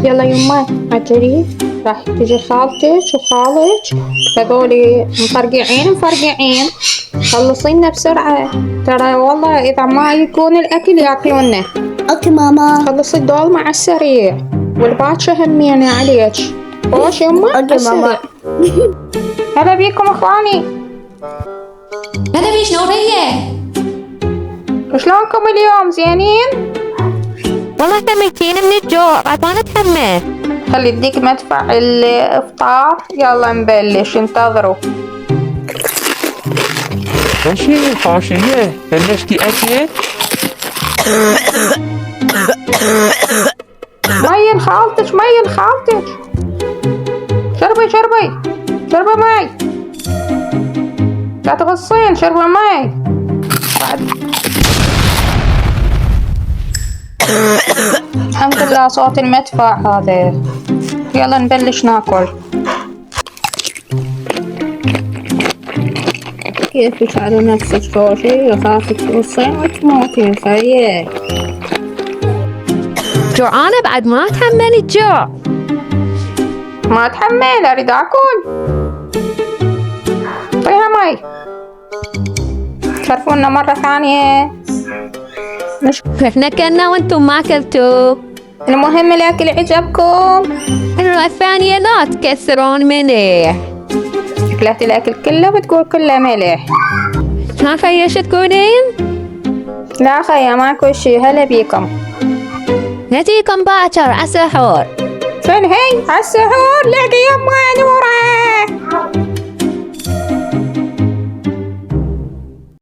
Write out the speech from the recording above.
يلا يما عجلي، راح تجي خالتك وخالك هذولي مفرقعين. خلصينا بسرعة، ترى والله إذا ما يكون الأكل ياكلونه. اوكي ماما. خلصي الدول مع السريع، والباكر هميني عليك. خوش يما. اوكي ماما. هلا بيكم اخواني، هذا بيش نورية. شلونكم اليوم؟ زينين؟ والله ميتين من الجوع، بعد ما نتحمل. خلي اديك مدفع الافطار، يلا نبلش، انتظروا. ماشي حاشية، بلشتي أكل؟ مي خالتك شربي مي، لا تغصين، شربي مي بعد. الحمد لله صوت المدفع هذا. يلا نبلش ناكل. كيفك على نفسك خوشي؟ اخافك تغصين وتموتين خيك. جوعانة بعد ما أتحمل الجوع. ما اتحمل، اريد اكل. فيها مي، شرفونا مرة ثانية. احنا كنا وانتم ما أكلتوا. المهم الاكل عجبكم؟ المرة الثانية لا تكسرون مليح. اكلت الاكل كله بتقول كله ملح. ما خيش تقولين؟ لا خيا ماكو شي. هلا بيكم. نجيكم باكر عالسحور. فين هي؟ عالسحور؟ لقي يما نورة.